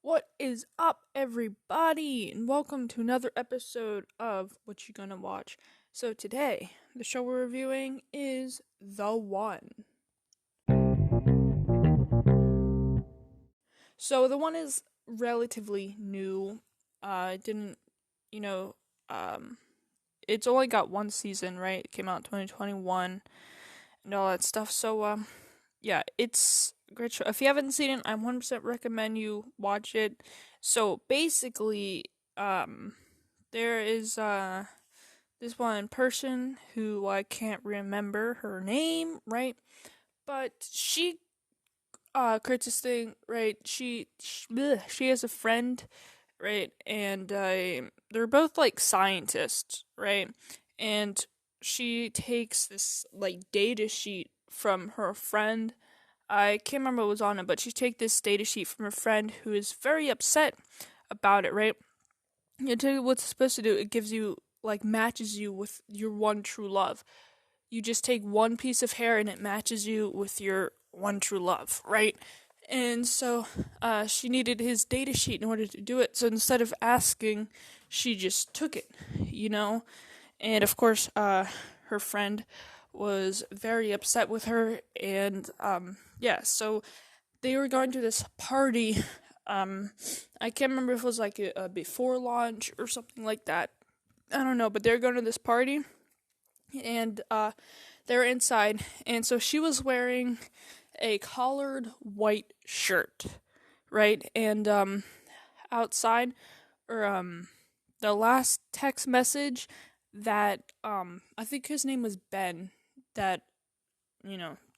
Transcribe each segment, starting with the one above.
What is up, everybody? And welcome to another episode of What You Gonna Watch. So today, the show we're reviewing is The One. So The One is relatively new. It didn't, you know, um, it's only got one season, right? It came out in 2021 and all that stuff. So, yeah, it's a great show. If you haven't seen it, I 100% recommend you watch it. So basically, there is this one person who I can't remember her name, right? But she creates this thing, right? She has a friend, right? And they're both like scientists, right? And she takes this like data sheet from her friend. I can't remember what was on it, but she take this data sheet from her friend who is very upset about it, right? You tell you what's supposed to do. It gives you like matches you with your one true love. You just take one piece of hair and it matches you with your one true love, right? And so she needed his data sheet in order to do it. So instead of asking, she just took it, you know? And of course, her friend was very upset with her. And yeah, so they were going to this party. I can't remember if it was like a before launch or something like that. I don't know, but they're going to this party. And they're inside. And so she was wearing a collared white shirt, right? And outside, or the last text message that I think his name was Ben, that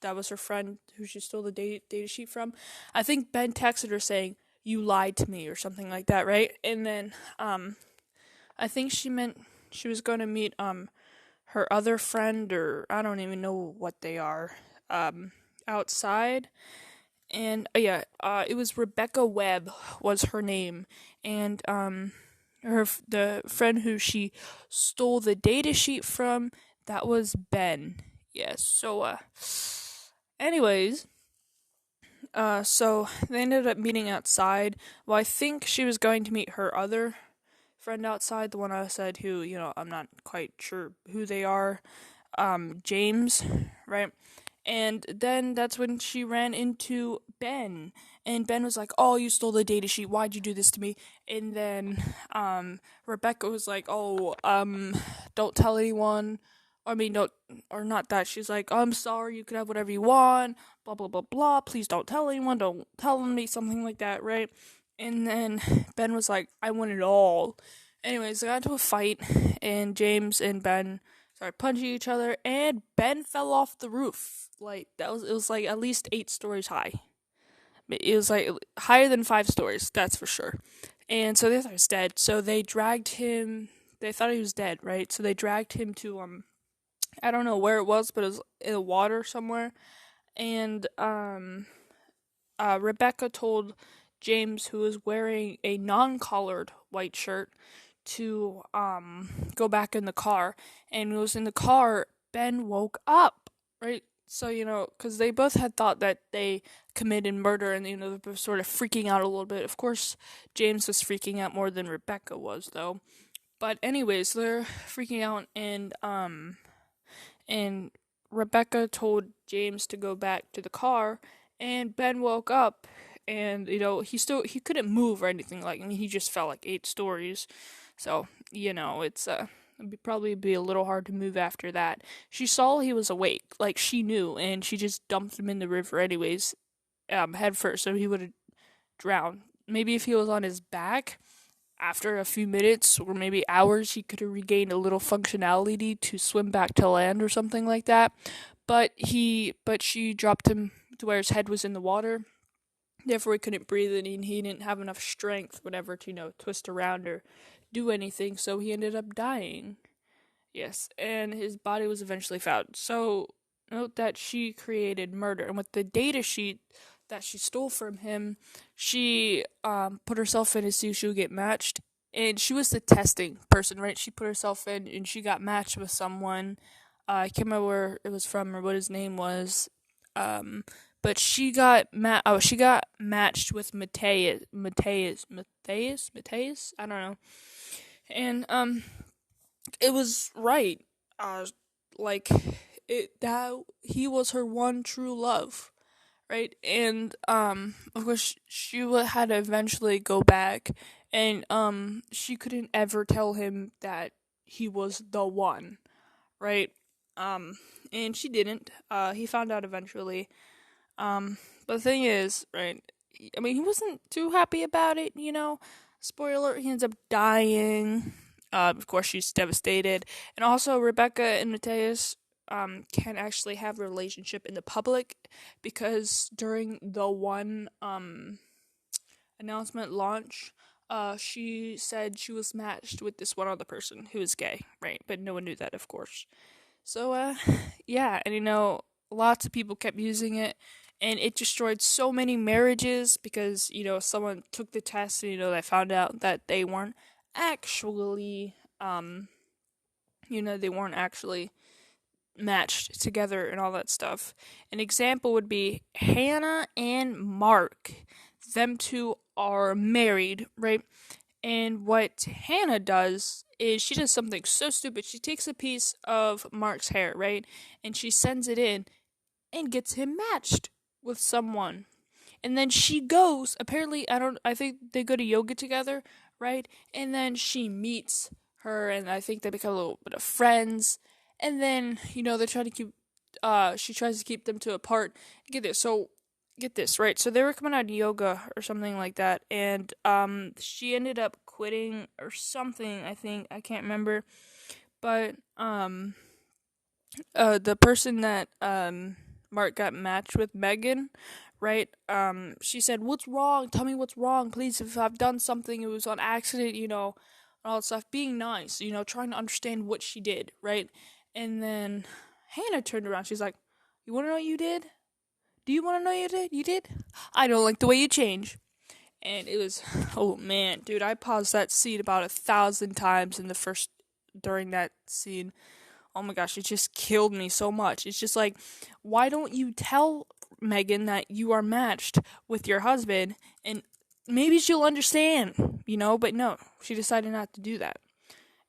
that was her friend who she stole the data sheet from. I think Ben texted her saying, "You lied to me," or something like that, right? And then I think she meant she was going to meet her other friend, or I don't even know what they are, outside. And it was Rebecca Webb was her name. And the friend who she stole the data sheet from, that was Ben. Yes. So anyways, so they ended up meeting outside. Well, I think she was going to meet her other friend outside, the one I said who, I'm not quite sure who they are. James, right? And then that's when she ran into Ben. And Ben was like, "Oh, you stole the data sheet. Why'd you do this to me?" And then Rebecca was like, "Oh, don't tell anyone." I mean, don't, or not that. She's like, "I'm sorry, you can have whatever you want, blah, blah, blah, blah. Please don't tell anyone. Don't tell me," something like that, right? And then Ben was like, "I want it all." Anyways, they got into a fight, and James and Ben started punching each other, and Ben fell off the roof. Like, it was like at least 8 stories high. It was like higher than 5 stories, that's for sure. And so they thought he was dead. So they dragged him. They thought he was dead, right? So they dragged him to I don't know where it was, but it was in the water somewhere. And Rebecca told James, who was wearing a non-collared white shirt, to go back in the car. And when he was in the car, Ben woke up, right? So, because they both had thought that they committed murder, and, they were sort of freaking out a little bit. Of course, James was freaking out more than Rebecca was, though. But anyways, they're freaking out, and Rebecca told James to go back to the car, and Ben woke up, and he couldn't move or anything. Like, I mean, he just fell like 8 stories. So, it'd probably be a little hard to move after that. She saw he was awake, like she knew, and she just dumped him in the river anyways, head first, so he would have drowned. Maybe if he was on his back, after a few minutes or maybe hours, he could have regained a little functionality to swim back to land or something like that. But she dropped him to where his head was in the water. Therefore, he couldn't breathe, and he didn't have enough strength, whatever, to twist around or do anything. So he ended up dying. Yes, and his body was eventually found. So note that she created murder, and with the data sheet that she stole from him, she put herself in to see if she would get matched. And she was the testing person, right? She put herself in, and she got matched with someone. I can't remember where it was from or what his name was. but she got matched with Mateus. I don't know, and it was right. Like it that he was her one true love, right? And of course she had to eventually go back, and she couldn't ever tell him that he was the one, right? Um, and she didn't. He found out eventually. But the thing is, right? I mean, he wasn't too happy about it, you know. Spoiler: he ends up dying. Of course, she's devastated, and also Rebecca and Mateus can't actually have a relationship in the public because during the one announcement launch, she said she was matched with this one other person who is gay, right? But no one knew that, of course. So, yeah, and lots of people kept using it, and it destroyed so many marriages because, someone took the test and, they found out that they weren't actually, they weren't actually matched together and all that stuff. An example would be Hannah and Mark. Them two are married, right? And what Hannah does is she does something so stupid. She takes a piece of Mark's hair, right? And she sends it in and gets him matched with someone. And then she goes, apparently, I think they go to yoga together, right? And then she meets her, and I think they become a little bit of friends. And then, they try to keep, she tries to keep them to apart. Get this, right? So they were coming out of yoga or something like that, and she ended up quitting or something, I can't remember. But the person that Mark got matched with, Megan, right? She said, "What's wrong? Tell me what's wrong, please. If I've done something, it was on accident, and all that stuff." Being nice, trying to understand what she did, right? And then Hannah turned around. She's like, "You want to know what you did? Do you want to know what you did? You did? I don't like the way you change." And it was, oh man, dude, I paused that scene about 1,000 times during that scene. Oh my gosh, it just killed me so much. It's just like, why don't you tell Megan that you are matched with your husband, and maybe she'll understand, but no, she decided not to do that.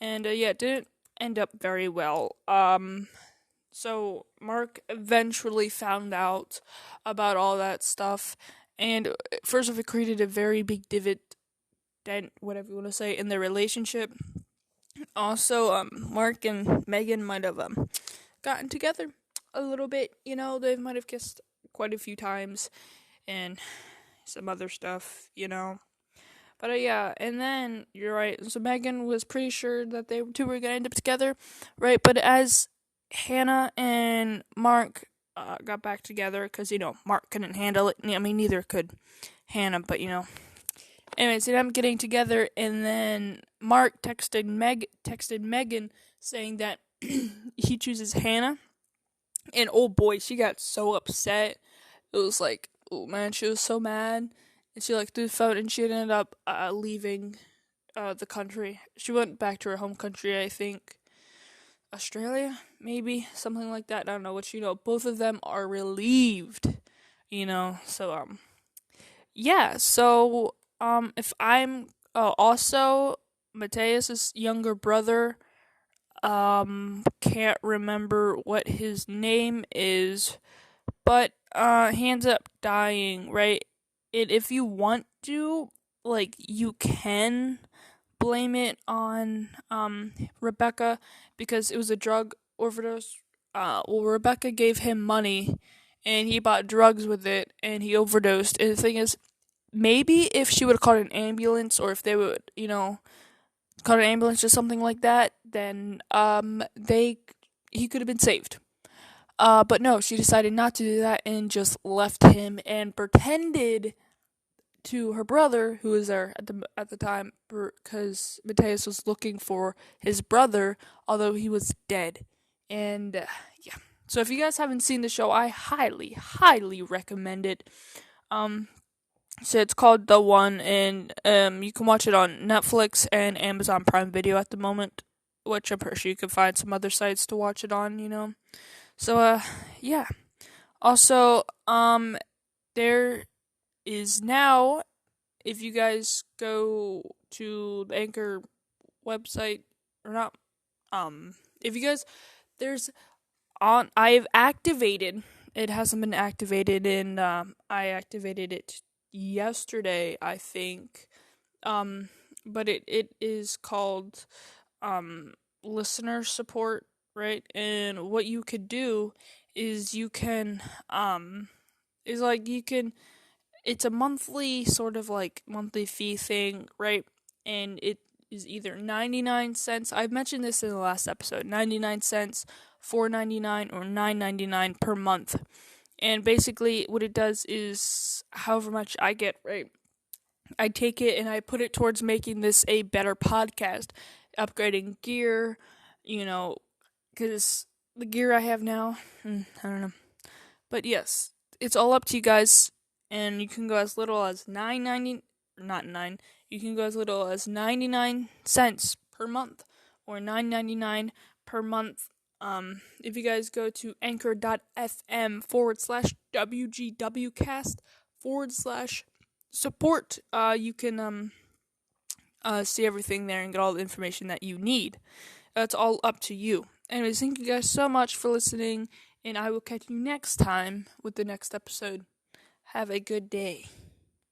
And yeah, it didn't end up very well. So Mark eventually found out about all that stuff, and first of all, it created a very big dent, whatever you want to say, in their relationship. Also, Mark and Megan might have gotten together a little bit. They might have kissed quite a few times, and some other stuff. But yeah, and then you're right. So Megan was pretty sure that they two were gonna end up together, right? But as Hannah and Mark got back together, because Mark couldn't handle it. I mean, neither could Hannah, but anyways, they ended up getting together, and then Mark texted Megan saying that he chooses Hannah, and oh boy, she got so upset. It was like, oh man, she was so mad, and she threw the phone, and she ended up leaving the country. She went back to her home country, I think. Australia, maybe something like that. I don't know. Which both of them are relieved. So yeah. So if I'm also Mateus's younger brother, can't remember what his name is, but he ends up dying, right? If you want to, you can blame it on Rebecca because it was a drug overdose. Rebecca gave him money, and he bought drugs with it, and he overdosed. And the thing is, maybe if she would have called an ambulance, or if they would, called an ambulance or something like that, then he could have been saved. But no, she decided not to do that and just left him and pretended to her brother, who was there at the time, because Mateus was looking for his brother, although he was dead. And yeah, so if you guys haven't seen the show, I highly recommend it. So it's called The One, and you can watch it on Netflix and Amazon Prime Video at the moment, which I'm pretty sure you can find some other sites to watch it on. So yeah. Also, there is now, if you guys go to the Anchor website or not, if you guys, there's I've activated. It hasn't been activated, and I activated it yesterday, I think. But it is called listener support, right? And what you could do is you can is like you can it's a monthly sort of like monthly fee thing, right? And it is either 99 cents. I've mentioned this in the last episode. 99 cents, 4.99 or 9.99 per month. And basically what it does is however much I get, right? I take it and I put it towards making this a better podcast, upgrading gear, cuz the gear I have now, I don't know. But yes, it's all up to you guys, and you can go as little as 9.90, not 9. You can go as little as 99 cents per month or 9.99 per month. If you guys go to anchor.fm/WGWcast /support, you can see everything there and get all the information that you need. It's all up to you. Anyways, thank you guys so much for listening, and I will catch you next time with the next episode. Have a good day.